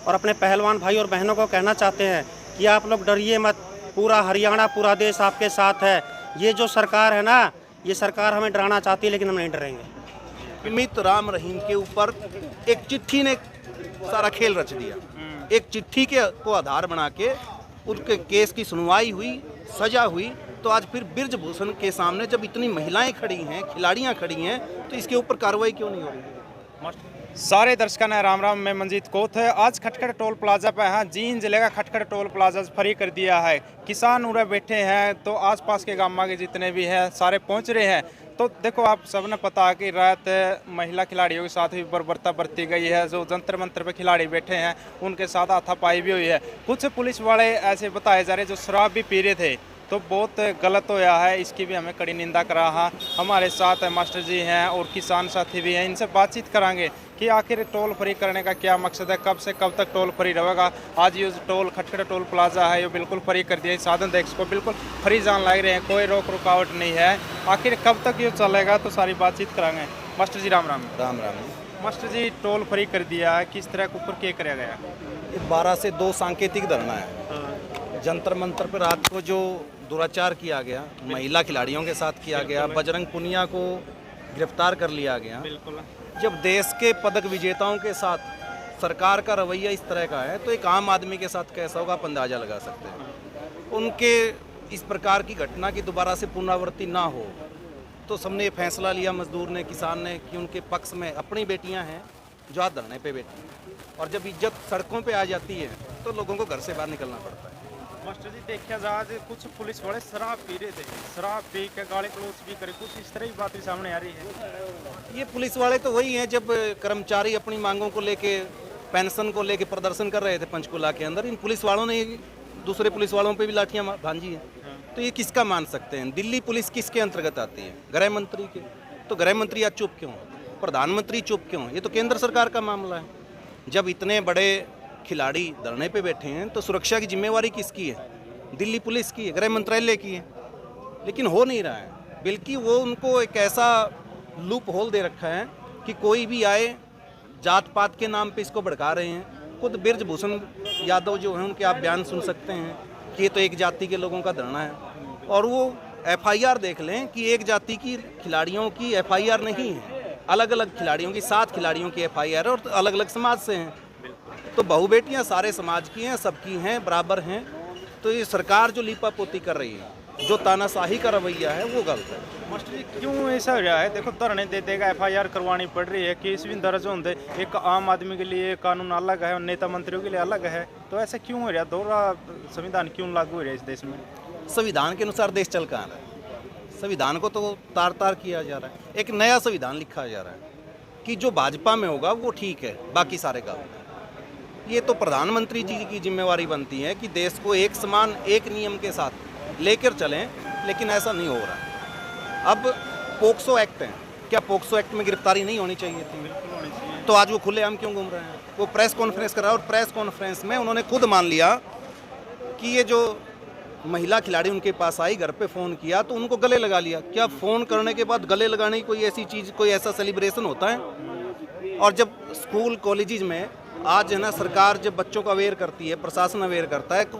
और अपने पहलवान भाई और बहनों को कहना चाहते हैं कि आप लोग डरिए मत, पूरा हरियाणा, पूरा देश आपके साथ है। ये जो सरकार है ना, ये सरकार हमें डराना चाहती है, लेकिन हम नहीं डरेंगे। अमित राम रहीम के ऊपर एक चिट्ठी ने सारा खेल रच दिया। एक चिट्ठी के को आधार बना के उनके केस की सुनवाई हुई, सजा हुई, तो आज फिर बृजभूषण के सामने जब इतनी महिलाएं खड़ी हैं, खिलाड़ियां खड़ी हैं, तो इसके ऊपर कार्रवाई क्यों नहीं हो रही? सारे दर्शकों ने राम राम, मैं मंजीत कोत है। आज खटखड़ टोल प्लाजा पे है, जीन जिले का खटखड़ टोल प्लाजा फ्री कर दिया है। किसान उरे बैठे हैं, तो आसपास के गामा के जितने भी हैं सारे पहुंच रहे हैं। तो देखो, आप सबने पता है कि रात महिला खिलाड़ियों के साथ भी बर्बरता बरती गई है। जो जंतर मंतर पे खिलाड़ी बैठे हैं उनके साथ हाथापाई भी हुई है। कुछ पुलिस वाले ऐसे बताए जा रहे जो शराब भी पी रहे थे, तो बहुत गलत होया है। इसकी भी हमें कड़ी निंदा करा है। हमारे साथ मास्टर जी हैं और किसान साथी भी हैं, इनसे बातचीत करांगे कि आखिर टोल फ्री करने का क्या मकसद है, कब से कब तक टोल फ्री रहेगा। आज ये टोल खटखड़ टोल प्लाजा है, ये बिल्कुल फ्री कर दिया। साधन देख को बिल्कुल फ्री जान लग रहे हैं, कोई रोक रुकावट नहीं है। आखिर कब तक ये चलेगा, तो सारी बातचीत करांगे। मास्टर जी राम राम। राम राम। मास्टर जी, टोल फ्री कर दिया है, किस तरह के ऊपर क्या किया गया? 12 से 2 सांकेतिक धरना है। जंतर मंतर पर रात को जो दुराचार किया गया, महिला खिलाड़ियों के साथ किया गया, बजरंग पुनिया को गिरफ्तार कर लिया गया। बिल्कुल। जब देश के पदक विजेताओं के साथ सरकार का रवैया इस तरह का है, तो एक आम आदमी के साथ कैसा होगा, आप अंदाजा लगा सकते हैं। उनके इस प्रकार की घटना की दोबारा से पुनरावृत्ति ना हो, तो सबने ये फैसला लिया, मजदूर ने, किसान ने, कि उनके पक्ष में अपनी बेटियां हैं जो आज धरने पे बैठी हैं। और जब इज्जत सड़कों पे आ जाती है, तो लोगों को घर से बाहर निकलना पड़ता है। मास्टर जी, देखा जाए कुछ पुलिस वाले शराब पी रहे थे, शराब पी के गाली गलौज भी करे, कुछ इस तरह की बातें सामने आ रही है। ये पुलिस वाले तो वही हैं, जब कर्मचारी अपनी मांगों को लेके, पेंशन को लेके प्रदर्शन कर रहे थे पंचकुला के अंदर, इन पुलिस वालों ने दूसरे पुलिस वालों पे भी लाठियां भांजी हैं। तो ये किसका मान सकते हैं? दिल्ली पुलिस किसके अंतर्गत आती है? गृह मंत्री के। तो गृह मंत्री आज चुप क्यों? प्रधानमंत्री चुप क्यों? ये तो केंद्र सरकार का मामला है। जब इतने बड़े खिलाड़ी धरने पे बैठे हैं, तो सुरक्षा की जिम्मेवारी किसकी है? दिल्ली पुलिस की है, गृह मंत्रालय की है। लेकिन हो नहीं रहा है, बल्कि वो उनको एक ऐसा लूप होल दे रखा है कि कोई भी आए, जात पात के नाम पे इसको भड़का रहे हैं। खुद बृजभूषण यादव जो हैं, उनके आप बयान सुन सकते हैं कि ये तो एक जाति के लोगों का धरना है। और वो FIR देख लें कि एक जाति की खिलाड़ियों की FIR नहीं है, अलग अलग खिलाड़ियों की, 7 खिलाड़ियों की FIR है, और अलग अलग समाज से हैं। तो बहु बेटियाँ सारे समाज की हैं, सबकी हैं, बराबर हैं। तो ये सरकार जो लीपापोती कर रही है, जो तानाशाही का रवैया है, वो गलत है। मास्टर जी, क्यों ऐसा हो रहा है? देखो, धरने दे देगा, FIR करवानी पड़ रही है, केस भी दर्ज होते, एक आम आदमी के लिए कानून अलग है और नेता मंत्रियों के लिए अलग है। तो ऐसा क्यों हो रहा है? दोहरा संविधान क्यों लागू हो रहा है इस देश में? संविधान के अनुसार देश चल कहाँ रहा है? संविधान को तो तार तार किया जा रहा है। एक नया संविधान लिखा जा रहा है कि जो भाजपा में होगा वो ठीक है, बाकी सारे का होगा। ये तो प्रधानमंत्री जी की जिम्मेवारी बनती है कि देश को एक समान, एक नियम के साथ लेकर चलें, लेकिन ऐसा नहीं हो रहा। अब पोक्सो एक्ट है, क्या पोक्सो एक्ट में गिरफ्तारी नहीं होनी चाहिए थी? बिल्कुल होनी चाहिए। तो आज वो खुलेआम क्यों घूम रहे हैं? वो प्रेस कॉन्फ्रेंस कर रहा है, और प्रेस कॉन्फ्रेंस में उन्होंने खुद मान लिया कि ये जो महिला खिलाड़ी उनके पास आई, घर पे फ़ोन किया तो उनको गले लगा लिया। क्या फ़ोन करने के बाद गले लगाने की कोई ऐसी चीज़, कोई ऐसा सेलिब्रेशन होता है? और जब स्कूल कॉलेजेस में आज है ना, सरकार जब बच्चों को अवेयर करती है, प्रशासन अवेयर करता है, तो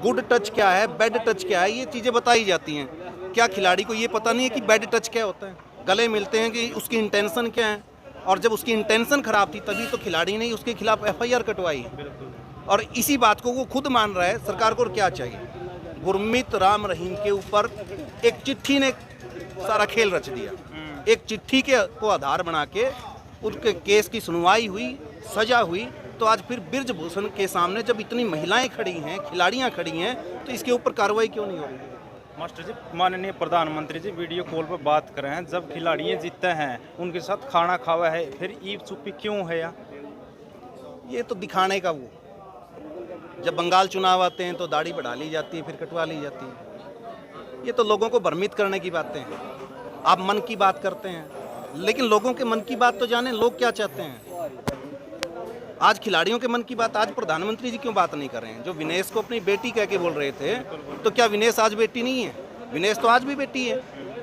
गुड टच क्या है, बैड टच क्या है, ये चीज़ें बताई जाती हैं। क्या खिलाड़ी को ये पता नहीं है कि बैड टच क्या होता है? गले मिलते हैं कि उसकी इंटेंशन क्या है, और जब उसकी इंटेंशन ख़राब थी तभी तो खिलाड़ी ने उसके खिलाफ FIR कटवाई। और इसी बात को वो खुद मान रहा है। सरकार को क्या चाहिए? गुरमीत राम रहीम के ऊपर एक चिट्ठी ने सारा खेल रच दिया। एक चिट्ठी के को आधार बना के उनके केस की सुनवाई हुई, सजा हुई, तो आज फिर बृजभूषण के सामने जब इतनी महिलाएं खड़ी हैं, खिलाड़ियां खड़ी हैं, तो इसके ऊपर कार्रवाई क्यों नहीं हो रही? मास्टर जी, माननीय प्रधानमंत्री जी वीडियो कॉल पर बात कर रहे हैं, जब खिलाड़ी जीतते हैं उनके साथ खाना खावा है, फिर ईद चुप्पी क्यों है? ये तो दिखाने का, वो जब बंगाल चुनाव आते हैं तो दाढ़ी बढ़ा ली जाती है, फिर कटवा ली जाती है। ये तो लोगों को भ्रमित करने की बातें हैं। आप मन की बात करते हैं, लेकिन लोगों के मन की बात तो जाने, लोग क्या चाहते हैं। आज खिलाड़ियों के मन की बात आज प्रधानमंत्री जी क्यों बात नहीं कर रहे हैं? जो विनेश को अपनी बेटी कह के बोल रहे थे, तो क्या विनेश आज बेटी नहीं है? विनेश तो आज भी बेटी है।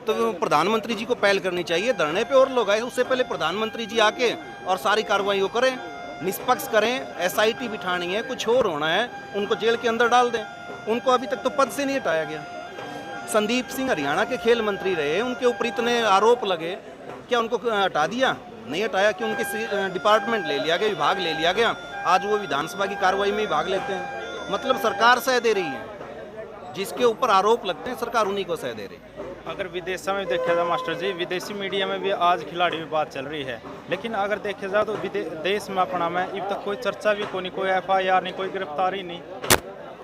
तो प्रधानमंत्री जी को पहल करनी चाहिए। धरने पे और लोग आए, उससे पहले प्रधानमंत्री जी आके और सारी कार्रवाई वो करें। निष्पक्ष करें, एसआईटी बिठानी है, कुछ और होना है, उनको जेल के अंदर डाल दें। उनको अभी तक तो पद से नहीं हटाया गया। संदीप सिंह हरियाणा के खेल मंत्री रहे, उनके ऊपर इतने आरोप लगे, क्या उनको हटा दिया? नहीं हटाया कि उनके डिपार्टमेंट ले लिया गया, विभाग ले लिया गया। आज वो विधानसभा की कार्रवाई में ही भाग लेते हैं। मतलब सरकार सह दे रही है, जिसके ऊपर आरोप लगते हैं सरकार उन्हीं को सह दे रही है। अगर विदेशों में देखा जाए मास्टर जी, विदेशी मीडिया में भी आज खिलाड़ी की बात चल रही है, लेकिन अगर देखा जाए तो देश में अपना में अब तक कोई चर्चा भी कोई नहीं, कोई FIR नहीं, कोई गिरफ्तारी नहीं।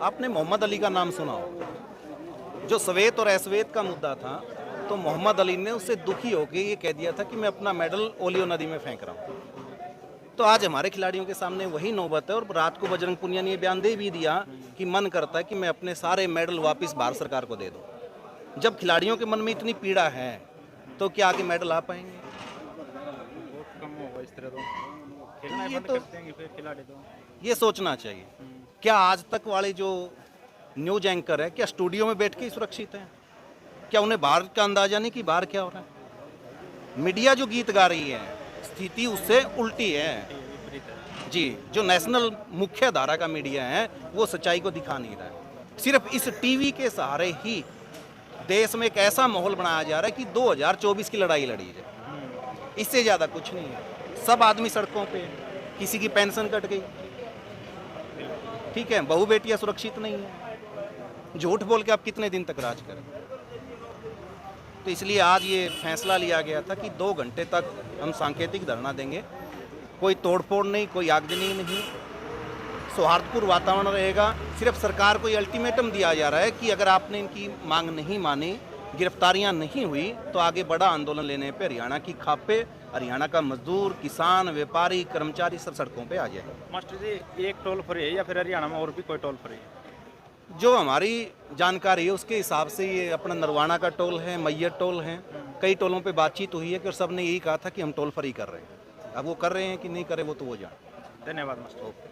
आपने मोहम्मद अली का नाम सुना हो, जो श्वेत और अश्वेत का मुद्दा था, तो मोहम्मद अली ने उससे दुखी होकर ये कह दिया था कि मैं अपना मेडल ओलियो नदी में फेंक रहा हूँ। तो आज हमारे खिलाड़ियों के सामने वही नौबत है। और रात को बजरंग पुनिया ने ये बयान दे भी दिया कि मन करता है कि मैं अपने सारे मेडल वापस भारत सरकार को दे दूँ। जब खिलाड़ियों के मन में इतनी पीड़ा है तो क्या आगे मेडल आ पाएंगे? बहुत कम होगा इस तरह तो खेलना ये बंद तो- कर देंगे फिर खिलाड़ी तो। ये सोचना चाहिए। क्या आज तक वाले जो न्यूज एंकर है, क्या स्टूडियो में बैठ के ही सुरक्षित हैं? क्या उन्हें बाहर का अंदाजा नहीं कि बाहर क्या हो रहा है? मीडिया जो गीत गा रही है, स्थिति उससे उल्टी है जी। जो नेशनल मुख्य धारा का मीडिया है वो सच्चाई को दिखा नहीं रहा है। सिर्फ इस टीवी के सहारे ही देश में एक ऐसा माहौल बनाया जा रहा है कि 2024 की लड़ाई लड़ी जाए, इससे ज़्यादा कुछ नहीं है। सब आदमी सड़कों पे, किसी की पेंशन कट गई, ठीक है, बहू बेटियां सुरक्षित नहीं है। झूठ बोल के आप कितने दिन तक राज करें? तो इसलिए आज ये फैसला लिया गया था कि 2 घंटे तक हम सांकेतिक धरना देंगे। कोई तोड़फोड़ नहीं, कोई आगजनी नहीं, सौहार्दपूर्ण वातावरण रहेगा। सिर्फ सरकार को ये अल्टीमेटम दिया जा रहा है कि अगर आपने इनकी मांग नहीं मानी, गिरफ्तारियां नहीं हुई, तो आगे बड़ा आंदोलन लेने पे हरियाणा की खापे, हरियाणा का मजदूर, किसान, व्यापारी, कर्मचारी सब सड़कों पे आ जाए। मास्टर जी, एक टोल फ्री है या फिर हरियाणा में और भी कोई टोल फ्री है? जो हमारी जानकारी है उसके हिसाब से ये अपना नरवाना का टोल है, मैयर टोल है। कई टोलों पे बातचीत हुई है कि सब ने यही कहा था कि हम टोल फ्री कर रहे हैं। अब वो कर रहे हैं कि नहीं कर रहे वो तो वो जान। धन्यवाद मास्टर।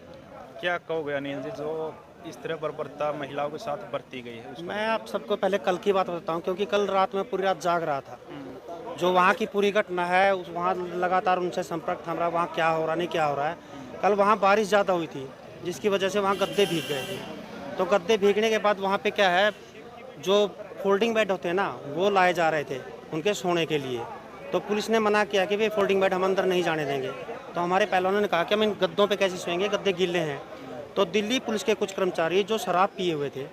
क्या कहोगे अनिल जी, जो इस तरह बर्बरता महिलाओं के साथ बरती गई है उसको? मैं आप सबको पहले कल की बात बताता हूँ, क्योंकि कल रात में पूरी रात जाग रहा था। जो वहाँ की पूरी घटना है, उस वहाँ लगातार उनसे संपर्क था हमारा, वहाँ क्या हो रहा नहीं क्या हो रहा है। कल वहाँ बारिश ज़्यादा हुई थी, जिसकी वजह से वहाँ गद्दे भीग गए। तो गद्दे भीगने के बाद वहाँ पे क्या है, जो फोल्डिंग बेड होते हैं ना, वो लाए जा रहे थे उनके सोने के लिए। तो पुलिस ने मना किया कि भाई फोल्डिंग बेड हम अंदर नहीं जाने देंगे। तो हमारे पहलवानों ने कहा कि हम इन गद्दों पे कैसे सोएंगे, गद्दे गीले हैं। तो दिल्ली पुलिस के कुछ कर्मचारी जो शराब पिए हुए थे,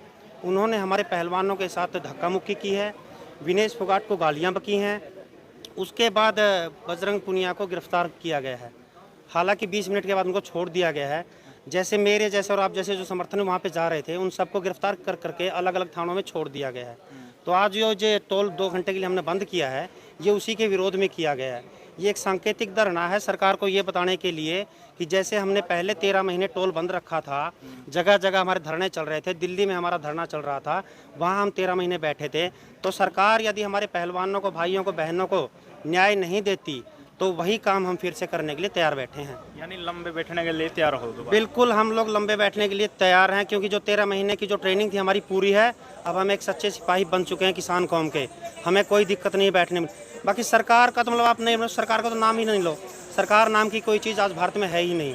उन्होंने हमारे पहलवानों के साथ धक्का मुक्की की है, विनेश फोगाट को गालियाँ बकी हैं। उसके बाद बजरंग पुनिया को गिरफ्तार किया गया है। हालांकि 20 मिनट के बाद उनको छोड़ दिया गया है। जैसे मेरे जैसे और आप जैसे जो समर्थन वहाँ पे जा रहे थे, उन सबको गिरफ्तार कर करके अलग अलग थानों में छोड़ दिया गया है। तो आज जो टोल 2 घंटे के लिए हमने बंद किया है, ये उसी के विरोध में किया गया है। ये एक सांकेतिक धरना है सरकार को ये बताने के लिए कि जैसे हमने पहले 13 महीने टोल बंद रखा था, जगह जगह हमारे धरने चल रहे थे, दिल्ली में हमारा धरना चल रहा था, वहाँ हम 13 महीने बैठे थे। तो सरकार यदि हमारे पहलवानों को, भाइयों को, बहनों को न्याय नहीं देती, तो वही काम हम फिर से करने के लिए तैयार बैठे हैं। यानी लंबे बैठने के लिए तैयार हो दोबारा? बिल्कुल, हम लोग लंबे बैठने के लिए तैयार हैं, क्योंकि जो 13 महीने की जो ट्रेनिंग थी हमारी पूरी है। अब हम एक सच्चे सिपाही बन चुके हैं किसान कौम के, हमें कोई दिक्कत नहीं बैठने में। बाकी सरकार का तो मतलब आप नहीं, सरकार का तो नाम ही नहीं लो। सरकार नाम की कोई चीज़ आज भारत में है ही नहीं।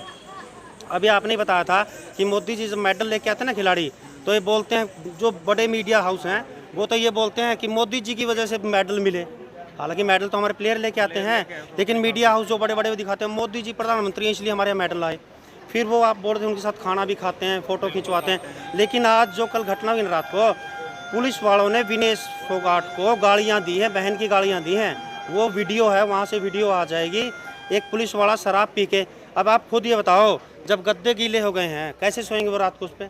अभी आपने ही बताया था कि मोदी जी जब मेडल लेके आते हैं ना खिलाड़ी, तो ये बोलते हैं, जो बड़े मीडिया हाउस हैं वो तो ये बोलते हैं कि मोदी जी की वजह से मेडल मिले। हालांकि मेडल तो हमारे प्लेयर लेके आते हैं, लेकिन मीडिया हाउस जो बड़े बड़े दिखाते हैं मोदी जी प्रधानमंत्री हैं इसलिए हमारे यहाँ मेडल आए। फिर वो आप बोलते हैं उनके साथ खाना भी खाते हैं, फ़ोटो खिंचवाते हैं। लेकिन आज जो कल घटना हुई रात को, पुलिस वालों ने विनेश फोगाट को गालियाँ दी हैं, बहन की गालियाँ दी हैं। वो वीडियो है, वहाँ से वीडियो आ जाएगी। एक पुलिस वाला शराब पी के, अब आप खुद ये बताओ, जब गद्दे गीले हो गए हैं कैसे सोएंगे वो रात को उस पर?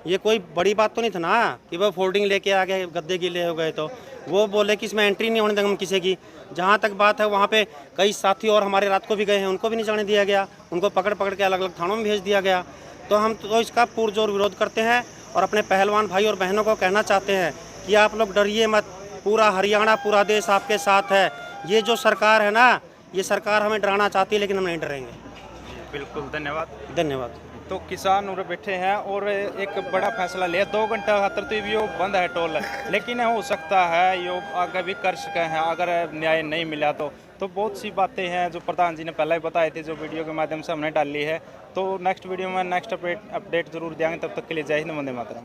ये कोई बड़ी बात तो नहीं था ना कि वो फोल्डिंग लेके आ गए, गद्दे गीले हो गए। तो वो बोले कि इसमें एंट्री नहीं होने देंगे हम किसी की। जहाँ तक बात है, वहाँ पे कई साथी और हमारे रात को भी गए हैं, उनको भी नहीं जाने दिया गया, उनको पकड़ पकड़ के अलग अलग थानों में भेज दिया गया। तो हम तो इसका पुरजोर विरोध करते हैं और अपने पहलवान भाई और बहनों को कहना चाहते हैं कि आप लोग डरिए मत, पूरा हरियाणा, पूरा देश आपके साथ है। ये जो सरकार है ना, ये सरकार हमें डराना चाहती है, लेकिन हम नहीं डरेंगे। बिल्कुल, धन्यवाद। धन्यवाद। तो किसान उरे बैठे हैं और एक बड़ा फैसला लिया। 2 घंटा खातर तो यो बंद है टोल, लेकिन हो सकता है यो आगे भी कर सके हैं अगर न्याय नहीं मिला तो तो बहुत सी बातें हैं जो प्रधान जी ने पहले ही बताए थे, जो वीडियो के माध्यम से हमने डाली है। तो नेक्स्ट वीडियो में नेक्स्ट अपडेट ज़रूर देंगे। तब तक के लिए जय हिंद, वंदे मातरम।